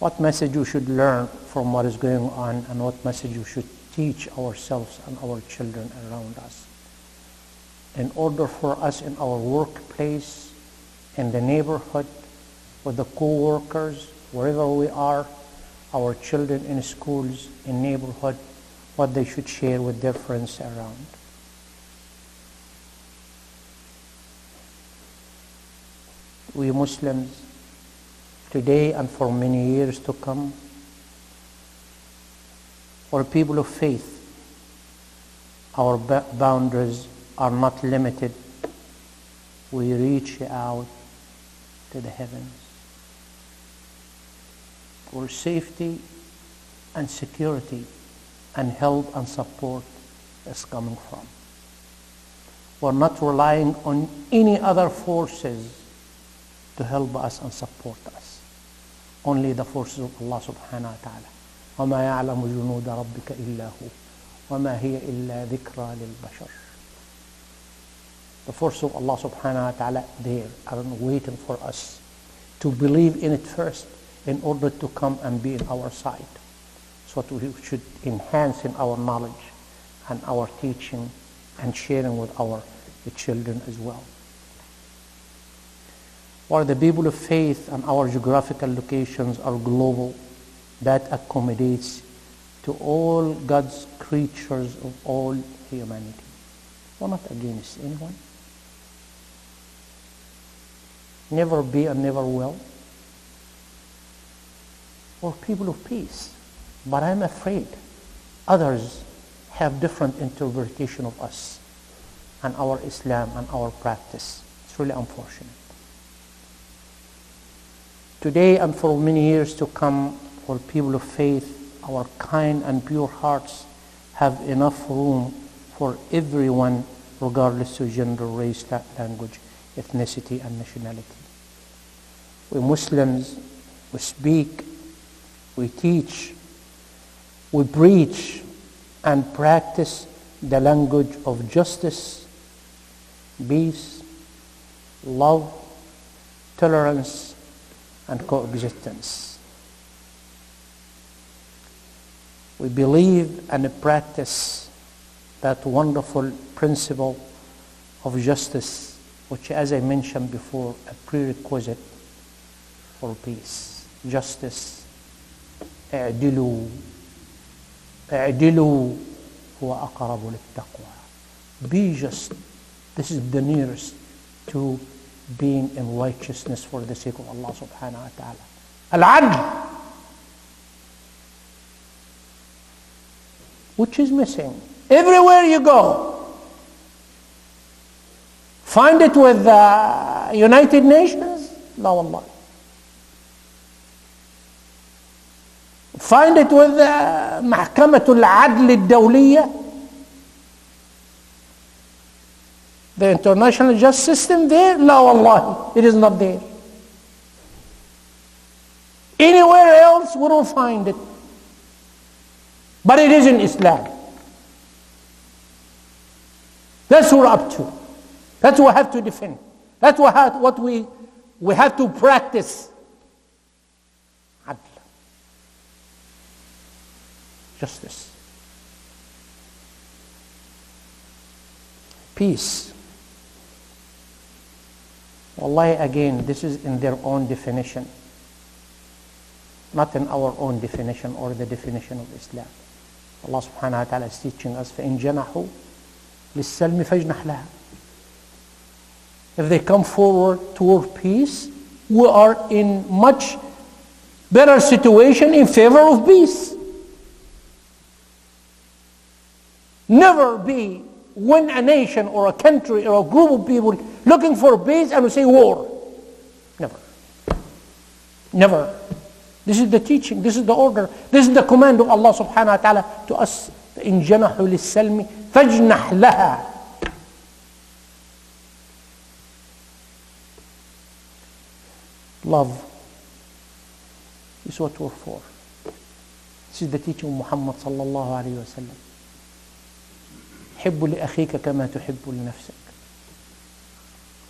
what message we should learn from what is going on, and what message we should teach ourselves and our children around us, in order for us in our workplace, in the neighborhood, with the co-workers, wherever we are, our children in schools, in neighborhood, what they should share with their friends around. We Muslims, today and for many years to come, or people of faith, our boundaries are not limited. We reach out to the heavens, where safety and security and help and support is coming from. We're not relying on any other forces to help us and support us. Only the forces of Allah subhanahu wa ta'ala. وَمَا يَعْلَمُ جُنُودَ رَبِّكَ إِلَّا هُوَ وَمَا هِيَ إِلَّا ذِكْرَى لِلْبَشَرِ. The forces of Allah subhanahu wa ta'ala there are waiting for us to believe in it first in order to come and be in our side. So that we should enhance in our knowledge and our teaching and sharing with our children as well. While the people of faith and our geographical locations are global, that accommodates to all God's creatures of all humanity. We're not against anyone. Never be and never will. We're people of peace. But I'm afraid others have different interpretation of us and our Islam and our practice. It's really unfortunate. Today and for many years to come, for people of faith, our kind and pure hearts have enough room for everyone, regardless of gender, race, language, ethnicity, and nationality. We Muslims, we speak, we teach, we preach and practice the language of justice, peace, love, tolerance, and coexistence. We believe and practice that wonderful principle of justice, which, as I mentioned before, a prerequisite for peace. Justice. اعدلوا هو أقرب للتقوى. Be just. This is the nearest to being in righteousness for the sake of Allah subhanahu wa ta'ala. Al-adl, which is missing. Everywhere you go, find it with the United Nations? La wallah. Find it with محكمة العدل الدولية, the international justice system there? La wallahi, it is not there. Anywhere else we don't find it. But it is in Islam. That's what we're up to. That's what we have to defend. That's what we have to practice. Adl. Justice. Peace. Wallahi, again, this is in their own definition, not in our own definition or the definition of Islam. Allah subhanahu wa ta'ala is teaching us, فَإِن جَنَحُوا لِلسَّلْمِ فَاجْنَحْ لَهَا. If they come forward toward peace, we are in much better situation in favor of peace. Never be when a nation or a country or a group of people looking for peace and we say war. Never. Never. This is the teaching, this is the order, this is the command of Allah subhanahu wa ta'ala to us. إِن جَنَحُوا لِلسَّلْمِ فَاجْنَحْ لَهَا. Love is what we're for. This is the teaching of Muhammad sallallahu alayhi wa sallam. حِبُّ لِأَخِيكَ كَمَا تُحِبُّ لِنَفْسِكَ.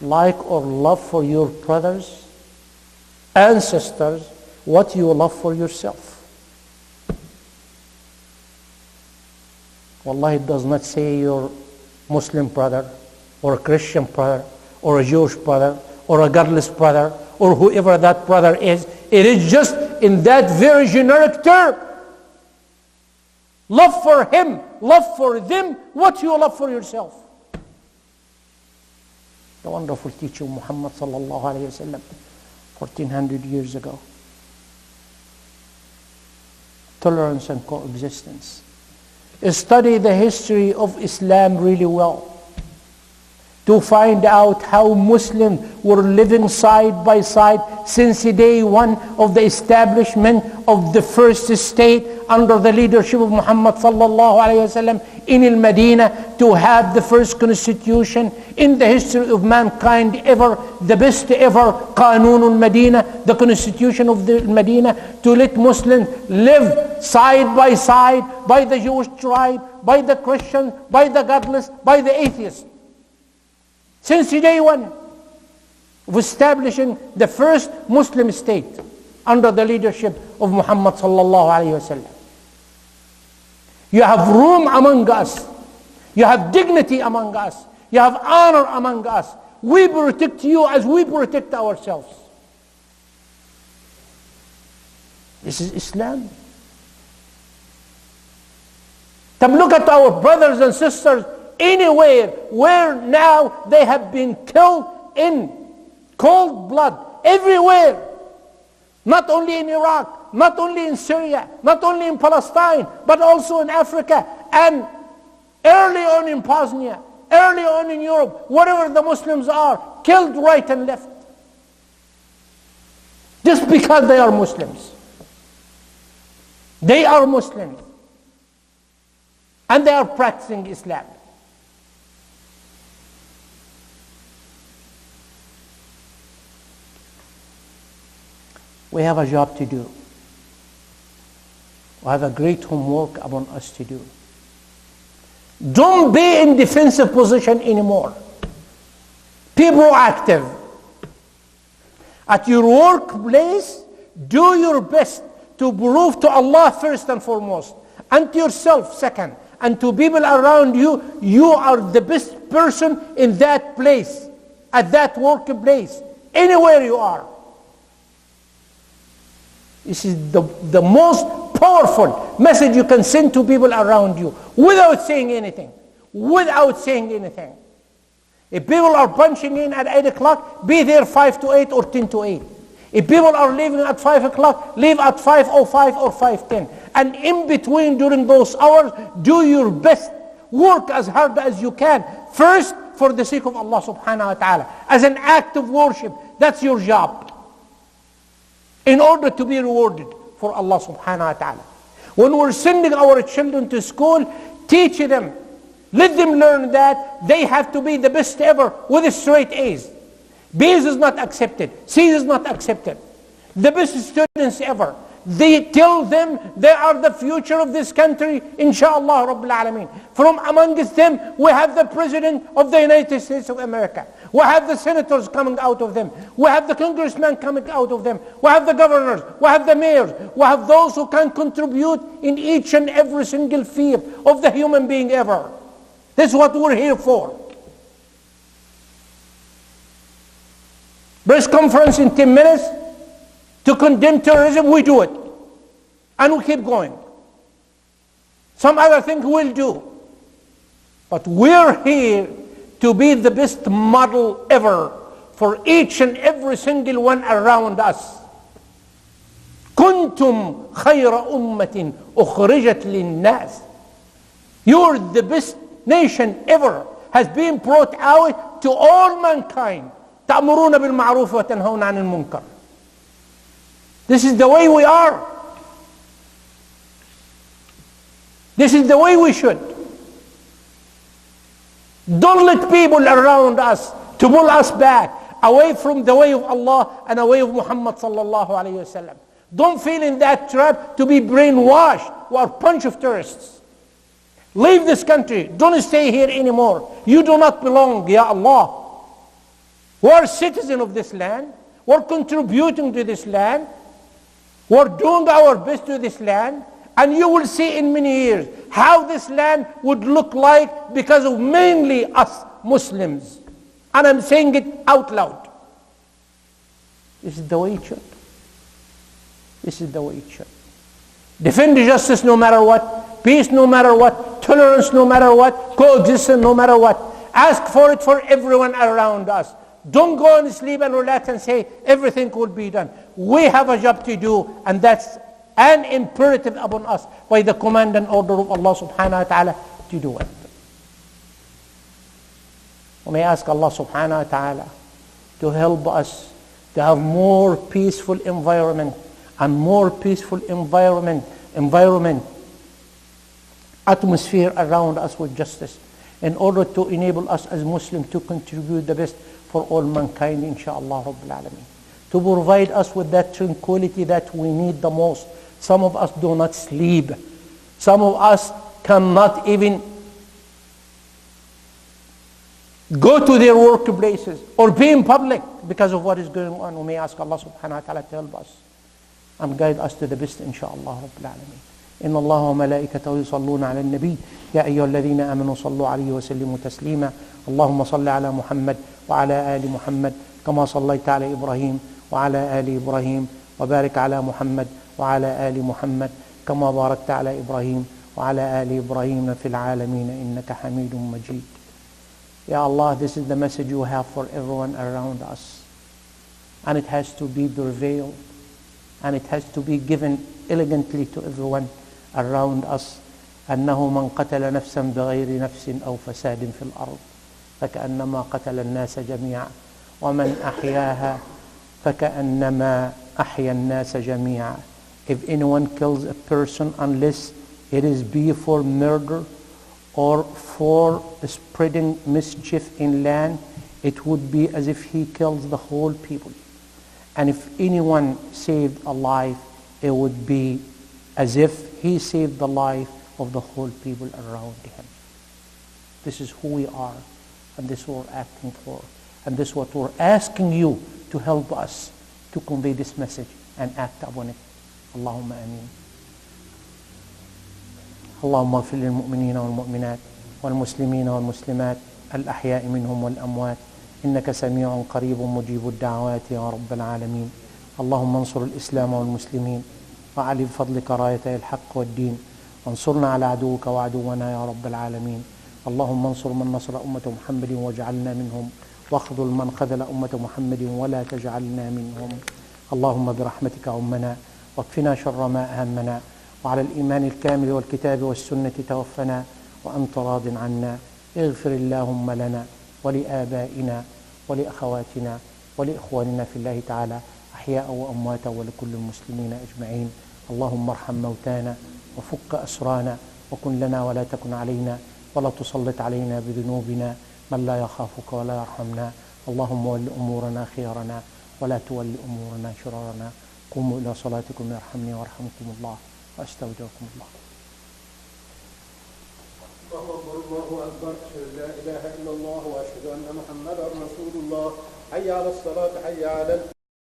Like or love for your brothers and sisters what you love for yourself. Wallahi, it does not say your Muslim brother, or a Christian brother, or a Jewish brother, or a godless brother, or whoever that brother is. It is just in that very generic term. Love for him, love for them, what you love for yourself. The wonderful teaching Muhammad sallallahu alayhi wa sallam, 1400 years ago. Tolerance and coexistence. Study the history of Islam really well to find out how Muslims were living side by side since day one of the establishment of the first state under the leadership of Muhammad sallallahu alayhi wa sallam in Al-Madinah, to have the first constitution in the history of mankind ever, the best ever, Qanun al-Madinah, the constitution of the Medina, to let Muslims live side by side, by the Jewish tribe, by the Christian, by the godless, by the atheist. Since day one of establishing the first Muslim state under the leadership of Muhammad sallallahu alayhi wa sallam. You have room among us. You have dignity among us. You have honor among us. We protect you as we protect ourselves. This is Islam. Look at our brothers and sisters anywhere where now they have been killed in cold blood, everywhere. Not only in Iraq, not only in Syria, not only in Palestine, but also in Africa, and early on in Bosnia, early on in Europe, wherever the Muslims are, killed right and left. Just because they are Muslims. They are Muslims. And they are practicing Islam. We have a job to do. We have a great homework upon us to do. Don't be in defensive position anymore. Be proactive. At your workplace, do your best to prove to Allah first and foremost, and to yourself second, and to people around you, you are the best person in that place, at that workplace, anywhere you are. This is the most powerful message you can send to people around you without saying anything. Without saying anything. If people are punching in at 8 o'clock, be there 5 to 8 or 10 to 8. If people are leaving at 5 o'clock, leave at 5:05 or 5:10. And in between, during those hours, do your best. Work as hard as you can. First, for the sake of Allah subhanahu wa ta'ala. As an act of worship. That's your job. In order to be rewarded for Allah subhanahu wa ta'ala. When we're sending our children to school, teach them. Let them learn that they have to be the best ever with straight A's. B's is not accepted. C's is not accepted. The best students ever. They tell them they are the future of this country, inshallah Rabbil Alameen. From amongst them, we have the President of the United States of America. We have the senators coming out of them. We have the congressmen coming out of them. We have the governors. We have the mayors. We have those who can contribute in each and every single field of the human being ever. This is what we're here for. Press conference in 10 minutes to condemn terrorism, we do it. And we keep going. Some other things we'll do. But we're here to be the best model ever for each and every single one around us. كنتم خير أمة أخرجت للناس. You're the best nation ever has been brought out to all mankind. تأمرون بالمعروف وتنهون عن المنكر. This is the way we are. This is the way we should. Don't let people around us to pull us back away from the way of Allah and away of Muhammad sallallahu alayhi wa sallam. Don't fall in that trap to be brainwashed. We are a bunch of terrorists. Leave this country. Don't stay here anymore. You do not belong, Ya Allah. We are citizens of this land. We are contributing to this land. We're doing our best to this land, and you will see in many years how this land would look like because of mainly us Muslims. And I'm saying it out loud. This is the way it should. This is the way it should. Defend justice no matter what, peace no matter what, tolerance no matter what, coexistence no matter what. Ask for it for everyone around us. Don't go and sleep and relax and say everything will be done. We have a job to do, and that's an imperative upon us by the command and order of Allah subhanahu wa ta'ala to do it. We may ask Allah subhanahu wa ta'ala to help us to have more peaceful environment and more peaceful environment, atmosphere around us with justice, in order to enable us as Muslims to contribute the best for all mankind, inshaAllah Rabbil Alameen. To provide us with that tranquility that we need the most. Some of us do not sleep. Some of us cannot even go to their workplaces or be in public because of what is going on. We may ask Allah subhanahu wa ta'ala to help us and guide us to the best, inshaAllah Rabbil Alameen. إن الله وملائكته يصلون على النبي يا أيها الذين آمنوا صلوا عليه وسلموا تسليما اللهم صل على محمد وعلى آل محمد كما صليت على إبراهيم وعلى آل إبراهيم وبارك على محمد وعلى آل محمد كما باركت على إبراهيم وعلى آل إبراهيم في العالمين إنك حميد مجيد. Ya Allah, this is the message you have for everyone around us, and it has to be prevailed, and it has to be given elegantly to everyone around us. أنه من قتل نفسا بغير نفس أو فساد في الأرض فكأنما قتل الناس جميعا ومن أحياها فكأنما أحيا الناس جميعا. If anyone kills a person, unless it is be for murder or for spreading mischief in land, it would be as if he kills the whole people. And if anyone saved a life, it would be as if he saved the life of the whole people around him. This is who we are, and this is what we're acting for, and this is what we're asking you to help us to convey this message and act upon it. Allahumma ameen. اللهم اغفر للمؤمنين والمؤمنات والمسلمين والمسلمات الأحياء منهم والأموات إنك سميع قريب مجيب الدعوات يا رب العالمين. اللهم انصر الإسلام والمسلمين وعلي بفضلك رايتي الحق والدين وانصرنا على عدوك وعدونا يا رب العالمين. اللهم انصر من نصر أمة محمد واجعلنا منهم واخذل من خذل أمة محمد ولا تجعلنا منهم. اللهم برحمتك عمنا واكفنا شر ما أهمنا وعلى الإيمان الكامل والكتاب والسنة توفنا وأنت راض عنا. اغفر اللهم لنا ولآبائنا ولأخواتنا ولإخواننا في الله تعالى أحياء وأمواتا ولكل المسلمين أجمعين. اللهم ارحم موتانا وفك أسرانا وكن لنا ولا تكن علينا ولا تسلط علينا بذنوبنا من لا يخافك ولا يرحمنا. اللهم ول أمورنا خيارنا ولا تول أمورنا شرارنا. قوموا إلى صلاتكم يرحمني ويرحمكم الله وأستودعكم الله. الله أكبر. لا إله إلا الله وأشهد أن محمدا رسول الله. حي على الصلاة حي على